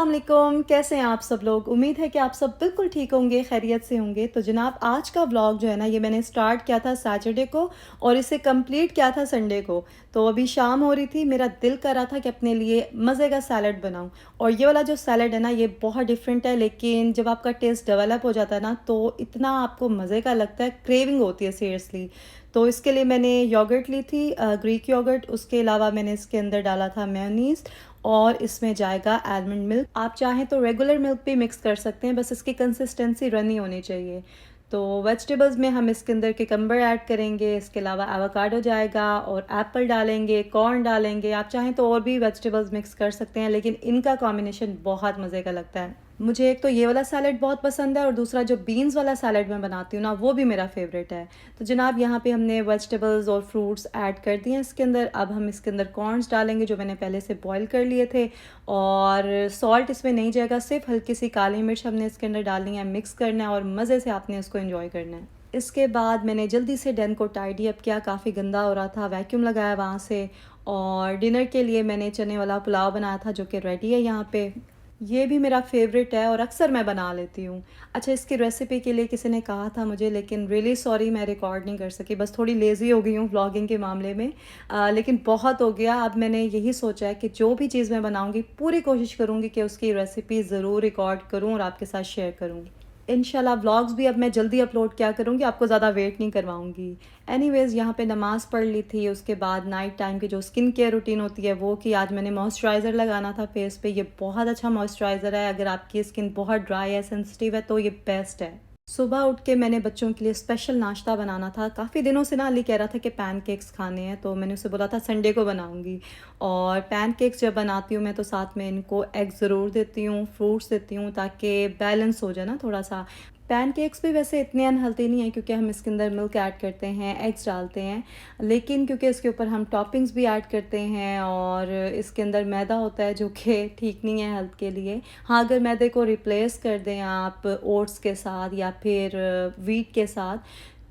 अस्सलाम वालेकुम, कैसे हैं आप सब लोग। उम्मीद है कि आप सब बिल्कुल ठीक होंगे, खैरियत से होंगे। तो जनाब आज का व्लॉग जो है ना, ये मैंने स्टार्ट किया था सैटरडे को और इसे कंप्लीट किया था संडे को। तो अभी शाम हो रही थी, मेरा दिल कर रहा था कि अपने लिए मज़े का सैलड बनाऊं। और ये वाला जो सैलड है ना, ये बहुत डिफरेंट है, लेकिन जब आपका टेस्ट डेवलप हो जाता है ना, तो इतना आपको मज़े का लगता है, क्रेविंग होती है सीरियसली। तो इसके लिए मैंने योगर्ट ली थी, ग्रीक योगर्ट। उसके अलावा मैंने इसके अंदर डाला था मेयोनीज़ और इसमें जाएगा आलमंड मिल्क। आप चाहें तो रेगुलर मिल्क भी मिक्स कर सकते हैं, बस इसकी कंसिस्टेंसी रनी होनी चाहिए। तो वेजिटेबल्स में हम इसके अंदर किकम्बर ऐड करेंगे, इसके अलावा एवोकाडो जाएगा और एप्पल डालेंगे, कॉर्न डालेंगे। आप चाहें तो और भी वेजिटेबल्स मिक्स कर सकते हैं, लेकिन इनका कॉम्बिनेशन बहुत मज़े का लगता है। मुझे एक तो ये वाला सैलड बहुत पसंद है और दूसरा जो बीन्स वाला सैलड मैं बनाती हूँ ना, वो भी मेरा फेवरेट है। तो जनाब यहाँ पे हमने वेजिटेबल्स और फ्रूट्स ऐड कर दिए हैं इसके अंदर। अब हम इसके अंदर कॉर्न्स डालेंगे जो मैंने पहले से बॉईल कर लिए थे, और सॉल्ट इसमें नहीं जाएगा, सिर्फ हल्की सी काली मिर्च हमने इसके अंदर डालनी है। मिक्स करना है और मज़े से आपने इसको एंजॉय करना है। इसके बाद मैंने जल्दी से डैन को टाइडी अप किया, काफ़ी गंदा हो रहा था, वैक्यूम लगाया वहाँ से। और डिनर के लिए मैंने चने वाला पुलाव बनाया था जो कि रेडी है यहाँ पे। ये भी मेरा फेवरेट है और अक्सर मैं बना लेती हूँ। अच्छा, इसकी रेसिपी के लिए किसी ने कहा था मुझे, लेकिन रियली सॉरी मैं रिकॉर्ड नहीं कर सकी, बस थोड़ी लेज़ी हो गई हूँ व्लॉगिंग के मामले में। लेकिन बहुत हो गया। अब मैंने यही सोचा है कि जो भी चीज़ मैं बनाऊँगी पूरी कोशिश करूँगी कि उसकी रेसिपी ज़रूर रिकॉर्ड करूँ और आपके साथ शेयर करूँ। इंशाल्लाह व्लॉग्स भी अब मैं जल्दी अपलोड किया करूँगी, आपको ज़्यादा वेट नहीं करवाऊँगी। एनीवेज़ यहाँ पे नमाज़ पढ़ ली थी, उसके बाद नाइट टाइम की जो स्किन केयर रूटीन होती है वो की। आज मैंने मॉइस्चराइज़र लगाना था फेस पे। ये बहुत अच्छा मॉइस्चराइज़र है, अगर आपकी स्किन बहुत ड्राई है, सेंसिटिव है, तो ये बेस्ट है। सुबह उठ के मैंने बच्चों के लिए स्पेशल नाश्ता बनाना था। काफ़ी दिनों से ना अली कह रहा था कि पैनकेक्स खाने हैं, तो मैंने उसे बोला था संडे को बनाऊंगी। और पैनकेक्स जब बनाती हूँ मैं तो साथ में इनको एग ज़रूर देती हूँ, फ्रूट्स देती हूँ, ताकि बैलेंस हो जाए ना थोड़ा सा। पैनकेक्स भी वैसे इतने अनहेल्दी नहीं है क्योंकि हम इसके अंदर मिल्क ऐड करते हैं, एग्स डालते हैं, लेकिन क्योंकि इसके ऊपर हम टॉपिंग्स भी ऐड करते हैं और इसके अंदर मैदा होता है जो कि ठीक नहीं है हेल्थ के लिए। हाँ, अगर मैदे को रिप्लेस कर दें आप ओट्स के साथ या फिर वीट के साथ,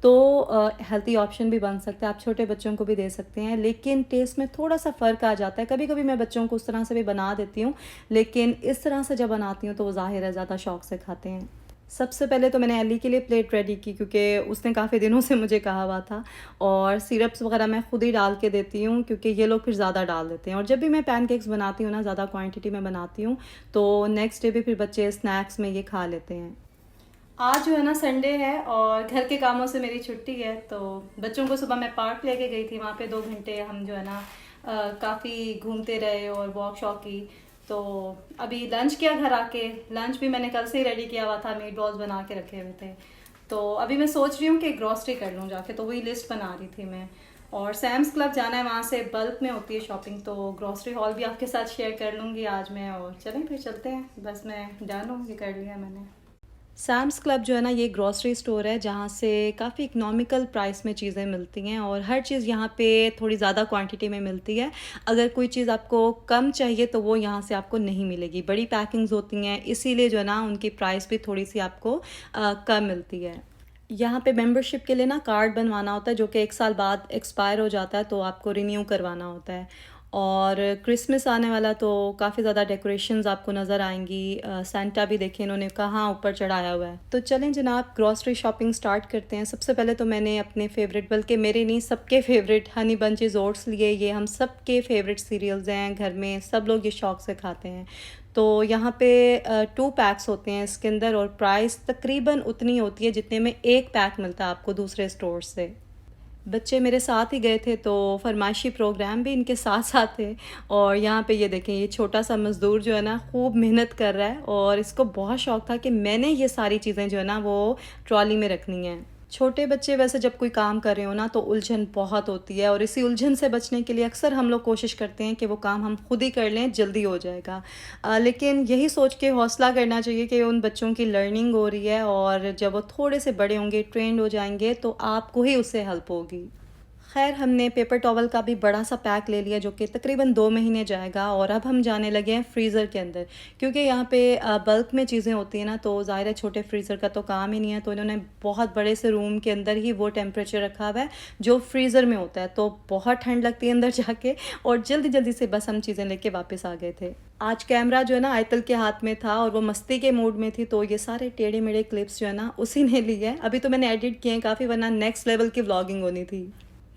तो हेल्थी ऑप्शन भी बन सकता है। आप छोटे बच्चों को भी दे सकते हैं, लेकिन टेस्ट में थोड़ा सा फ़र्क आ जाता है। कभी कभी मैं बच्चों को उस तरह से भी बना देती हूँ, लेकिन इस तरह से जब बनाती हूँ तो वो ज़ाहिर है ज़्यादा शौक से खाते हैं। सबसे पहले तो मैंने एली के लिए प्लेट रेडी की क्योंकि उसने काफ़ी दिनों से मुझे कहा हुआ था। और सिरप्स वगैरह मैं खुद ही डाल के देती हूँ क्योंकि ये लोग फिर ज़्यादा डाल देते हैं। और जब भी मैं पैनकेक्स बनाती हूँ ना, ज़्यादा क्वांटिटी में बनाती हूँ, तो नेक्स्ट डे भी फिर बच्चे स्नैक्स में ये खा लेते हैं। आज जो है ना संडे है और घर के कामों से मेरी छुट्टी है, तो बच्चों को सुबह मैं पार्क लेके गई थी। वहाँ पे 2 घंटे हम जो है ना काफ़ी घूमते रहे और वॉक शॉक की। तो अभी लंच किया घर आके। लंच भी मैंने कल से ही रेडी किया हुआ था, मीट बॉल्स बना के रखे हुए थे। तो अभी मैं सोच रही हूँ कि ग्रॉसरी कर लूँ जाके, तो वही लिस्ट बना रही थी मैं। और सैम्स क्लब जाना है, वहाँ से बल्क में होती है शॉपिंग, तो ग्रॉसरी हॉल भी आपके साथ शेयर कर लूँगी आज मैं। और चलें फिर चलते हैं, बस मैं डन हूँ, ये कर लिया मैंने। सैम्स क्लब जो है ना, ये ग्रॉसरी स्टोर है जहाँ से काफ़ी इकनॉमिकल प्राइस में चीज़ें मिलती हैं और हर चीज़ यहाँ पे थोड़ी ज़्यादा क्वांटिटी में मिलती है। अगर कोई चीज़ आपको कम चाहिए तो वो यहाँ से आपको नहीं मिलेगी। बड़ी पैकिंग्स होती हैं, इसीलिए जो है ना उनकी प्राइस भी थोड़ी सी आपको कम मिलती है। यहाँ पे मेंबरशिप के लिए ना कार्ड बनवाना होता है जो कि 1 साल बाद एक्सपायर हो जाता है, तो आपको रिन्यू करवाना होता है। और क्रिसमस आने वाला, तो काफ़ी ज़्यादा डेकोरेशंस आपको नज़र आएंगी। सेंटा भी देखें इन्होंने कहाँ ऊपर चढ़ाया हुआ है। तो चलें जनाब ग्रॉसरी शॉपिंग स्टार्ट करते हैं। सबसे पहले तो मैंने अपने फेवरेट, बल्कि मेरे नहीं सबके फेवरेट हनी बंचेस ओट्स लिए। ये हम सबके फेवरेट सीरियल्स हैं, घर में सब लोग ये शौक से खाते हैं। तो यहाँ पे 2 पैक्स होते हैं इसके अंदर और प्राइस तकरीबन उतनी होती है जितने में एक पैक मिलता है आपको दूसरे स्टोर से। बच्चे मेरे साथ ही गए थे तो फरमाइशी प्रोग्राम भी इनके साथ साथ थे। और यहाँ पे ये देखें, ये छोटा सा मज़दूर जो है ना खूब मेहनत कर रहा है और इसको बहुत शौक था कि मैंने ये सारी चीज़ें जो है ना वो ट्रॉली में रखनी है। छोटे बच्चे वैसे जब कोई काम कर रहे हो ना तो उलझन बहुत होती है, और इसी उलझन से बचने के लिए अक्सर हम लोग कोशिश करते हैं कि वो काम हम खुद ही कर लें, जल्दी हो जाएगा। लेकिन यही सोच के हौसला करना चाहिए कि उन बच्चों की लर्निंग हो रही है और जब वो थोड़े से बड़े होंगे, ट्रेंड हो जाएंगे, तो आपको ही उससे हेल्प होगी। खैर हमने पेपर टॉवल का भी बड़ा सा पैक ले लिया जो कि तकरीबन 2 महीने जाएगा और अब हम जाने लगे हैं फ्रीज़र के अंदर क्योंकि यहाँ पे बल्क में चीज़ें होती हैं ना तो ज़ाहिर है छोटे फ्रीज़र का तो काम ही नहीं है तो इन्होंने बहुत बड़े से रूम के अंदर ही वो टेम्परेचर रखा हुआ है जो फ्रीज़र में होता है तो बहुत ठंड लगती है अंदर जाके और जल्दी जल्दी से बस हम चीज़ें लेके वापस आ गए थे। आज कैमरा जो है ना आयतल के हाथ में था और वो मस्ती के मूड में थी तो ये सारे टेढ़े मेढ़े क्लिप्स जो है ना उसी ने लिए हैं। अभी तो मैंने एडिट किए हैं काफ़ी वरना नेक्स्ट लेवल की व्लॉगिंग होनी थी।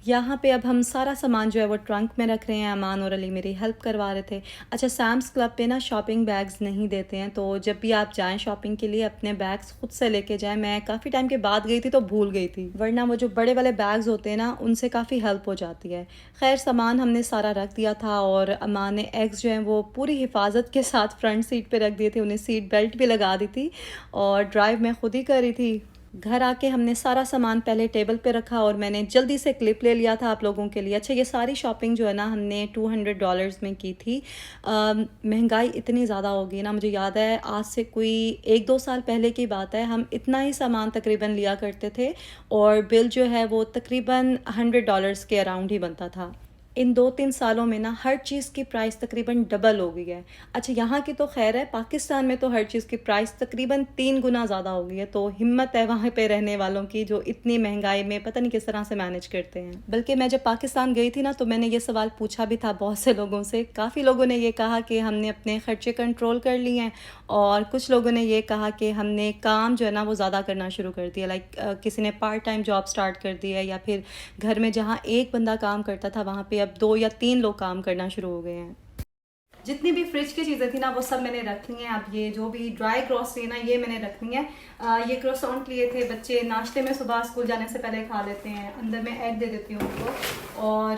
यहाँ पे अब हम सारा सामान जो है वो ट्रंक में रख रहे हैं। अमान और अली मेरी हेल्प करवा रहे थे। अच्छा सैम्स क्लब पे ना शॉपिंग बैग्स नहीं देते हैं तो जब भी आप जाएं शॉपिंग के लिए अपने बैग्स खुद से लेके जाएं। मैं काफ़ी टाइम के बाद गई थी तो भूल गई थी वरना वो जो बड़े वाले बैग्स होते हैं ना उनसे काफ़ी हेल्प हो जाती है। खैर सामान हमने सारा रख दिया था और अमान ने एग्स जो हैं वो पूरी हिफाजत के साथ फ्रंट सीट पर रख दिए थे। उन्हें सीट बेल्ट भी लगा दी थी और ड्राइव मैं खुद ही कर रही थी। घर आके हमने सारा सामान पहले टेबल पे रखा और मैंने जल्दी से क्लिप ले लिया था आप लोगों के लिए। अच्छा ये सारी शॉपिंग जो है ना हमने $200 में की थी। महंगाई इतनी ज़्यादा हो गई ना मुझे याद है आज से कोई 1-2 साल पहले की बात है हम इतना ही सामान तकरीबन लिया करते थे और बिल जो है वो तकरीबन $100 के अराउंड ही बनता था। इन 2-3 सालों में ना हर चीज़ की प्राइस तकरीबन डबल हो गई है। अच्छा यहाँ की तो खैर है पाकिस्तान में तो हर चीज़ की प्राइस तकरीबन 3 गुना ज़्यादा हो गई है तो हिम्मत है वहाँ पे रहने वालों की जो इतनी महंगाई में पता नहीं किस तरह से मैनेज करते हैं। बल्कि मैं जब पाकिस्तान गई थी ना तो मैंने ये सवाल पूछा भी था बहुत से लोगों से। काफ़ी लोगों ने ये कहा कि हमने अपने खर्चे कंट्रोल कर लिए हैं और कुछ लोगों ने ये कहा कि हमने काम जो है ना वो ज़्यादा करना शुरू कर दिया। लाइक किसी ने पार्ट टाइम जॉब स्टार्ट कर दी है या फिर घर में जहाँ एक बंदा काम करता था वहाँ पे अब 2 या 3 लोग काम करना शुरू हो गए हैं। जितनी भी फ्रिज की चीज़ें थी ना वो सब मैंने रख ली हैं। अब ये जो भी ड्राई ग्रॉसरी है ना ये मैंने रख ली है। ये क्रोसॉन्ट लिए थे बच्चे नाश्ते में सुबह स्कूल जाने से पहले खा लेते हैं। अंदर मैं एग दे देती हूँ उनको और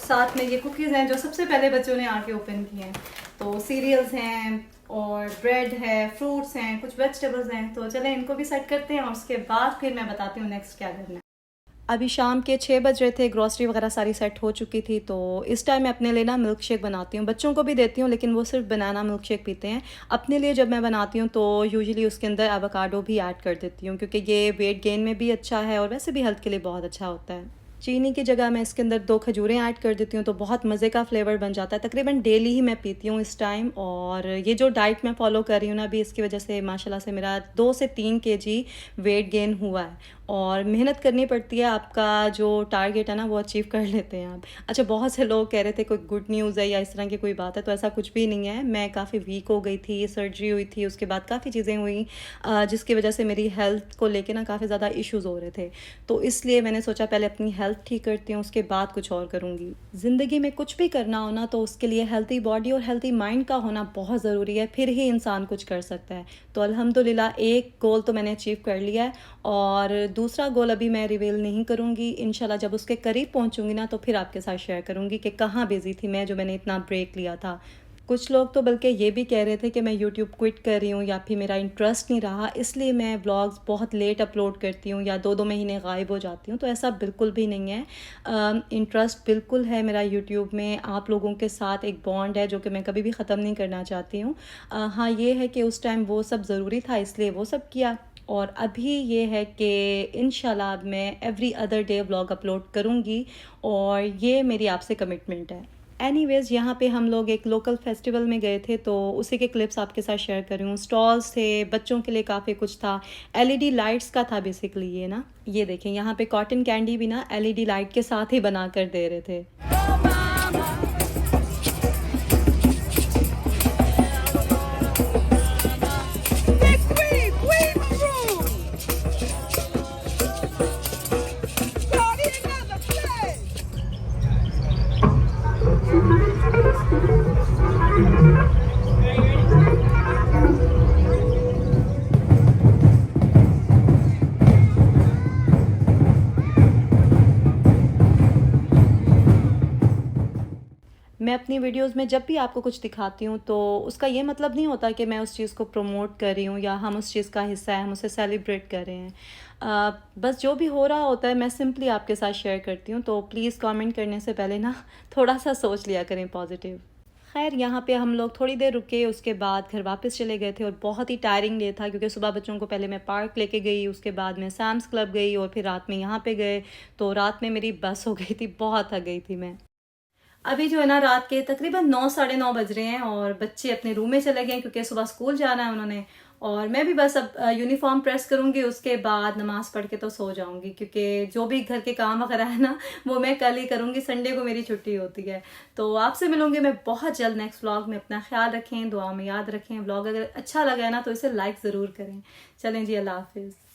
साथ में ये कुकीज़ हैं जो सबसे पहले बच्चों ने आके ओपन किए हैं। तो सीरियल्स हैं और ब्रेड है, फ्रूट्स हैं, कुछ वेजिटेबल्स हैं। तो चलें इनको भी सेट करते हैं और उसके बाद फिर मैं बताती हूँ नेक्स्ट क्या करना है। अभी शाम के 6 बज रहे थे ग्रॉसरी वगैरह सारी सेट हो चुकी थी तो इस टाइम मैं अपने लिए ना मिल्क शेक बनाती हूँ। बच्चों को भी देती हूँ लेकिन वो सिर्फ बनाना मिल्क शेक पीते हैं। अपने लिए जब मैं बनाती हूँ तो यूजुअली उसके अंदर एवोकाडो भी ऐड कर देती हूँ क्योंकि ये वेट गेन में भी अच्छा है और वैसे भी हेल्थ के लिए बहुत अच्छा होता है। चीनी की जगह मैं इसके अंदर 2 खजूरें ऐड कर देती हूँ तो बहुत मज़े का फ्लेवर बन जाता है। तकरीबन डेली ही मैं पीती हूँ इस टाइम और ये जो डाइट मैं फ़ॉलो कर रही हूँ ना अभी इसकी वजह से माशाल्लाह से मेरा 2 से 3 केजी वेट गेन हुआ है और मेहनत करनी पड़ती है। आपका जो टारगेट है ना वो अचीव कर लेते हैं आप। अच्छा बहुत से लोग कह रहे थे कोई गुड न्यूज़ है या इस तरह की कोई बात है तो ऐसा कुछ भी नहीं है। मैं काफ़ी वीक हो गई थी, सर्जरी हुई थी, उसके बाद काफ़ी चीज़ें हुई जिसकी वजह से मेरी हेल्थ को लेके ना काफ़ी ज़्यादा इश्यूज़ हो रहे थे। तो इसलिए मैंने सोचा पहले अपनी हेल्थ ठीक करती हूँ उसके बाद कुछ और करूँगी। ज़िंदगी में कुछ भी करना हो ना तो उसके लिए हेल्थी बॉडी और हेल्थी माइंड का होना बहुत ज़रूरी है फिर ही इंसान कुछ कर सकता है। तो अल्हम्दुलिल्लाह एक गोल तो मैंने अचीव कर लिया है और दूसरा गोल अभी मैं रिवील नहीं करूँगी। इंशाल्लाह जब उसके करीब पहुँचूँगी ना तो फिर आपके साथ शेयर करूँगी कि कहाँ बिज़ी थी मैं जो मैंने इतना ब्रेक लिया था। कुछ लोग तो बल्कि ये भी कह रहे थे कि मैं यूट्यूब क्विट कर रही हूँ या फिर मेरा इंटरेस्ट नहीं रहा इसलिए मैं व्लॉग्स बहुत लेट अपलोड करती हूँ या 2-2 महीने गायब हो जाती हूँ। तो ऐसा बिल्कुल भी नहीं है। इंटरेस्ट बिल्कुल है मेरा यूट्यूब में। आप लोगों के साथ एक बॉन्ड है जो कि मैं कभी भी ख़त्म नहीं करना चाहती हूँ। हाँ ये है कि उस टाइम वो सब ज़रूरी था इसलिए वो सब किया और अभी ये है कि इंशाल्लाह अब मैं every other day vlog upload करूँगी और ये मेरी आपसे कमिटमेंट है। एनीवेज़ यहाँ पे हम लोग एक लोकल फेस्टिवल में गए थे तो उसी के क्लिप्स आपके साथ शेयर कर रही हूँ। स्टॉल्स थे, बच्चों के लिए काफ़ी कुछ था। एलईडी लाइट्स का था बेसिकली ये ना। ये देखें यहाँ पे कॉटन कैंडी भी ना एलईडी लाइट के साथ ही बना कर दे रहे थे। मैं अपनी वीडियोस में जब भी आपको कुछ दिखाती हूँ तो उसका ये मतलब नहीं होता कि मैं उस चीज़ को प्रमोट कर रही हूँ या हम उस चीज़ का हिस्सा है, हम उसे सेलिब्रेट कर रहे हैं। बस जो भी हो रहा होता है मैं सिंपली आपके साथ शेयर करती हूँ। तो प्लीज़ कमेंट करने से पहले ना थोड़ा सा सोच लिया करें पॉजिटिव। खैर यहाँ पे हम लोग थोड़ी देर रुके, उसके बाद घर वापस चले गए थे और बहुत ही टायरिंग डे था क्योंकि सुबह बच्चों को पहले मैं पार्क लेके गई, उसके बाद मैं सैम्स क्लब गई और फिर रात में यहाँ पे गए। तो रात में मेरी बस हो गई थी, बहुत थक गई थी मैं। अभी जो है ना रात के तकरीबन 9 साढ़े 9 बज रहे हैं और बच्चे अपने रूम में चले गए हैं क्योंकि सुबह स्कूल जाना है उन्होंने। और मैं भी बस अब यूनिफॉर्म प्रेस करूंगी, उसके बाद नमाज पढ़ के तो सो जाऊंगी क्योंकि जो भी घर के काम वगैरह है ना वो मैं कल ही करूंगी, संडे को मेरी छुट्टी होती है। तो आपसे मिलूंगी मैं बहुत जल्द नेक्स्ट व्लॉग में। अपना ख्याल रखें, दुआ में याद रखें। व्लॉग अगर अच्छा लगा है ना तो इसे लाइक ज़रूर करें। चलें जी, अल्लाह हाफिज़।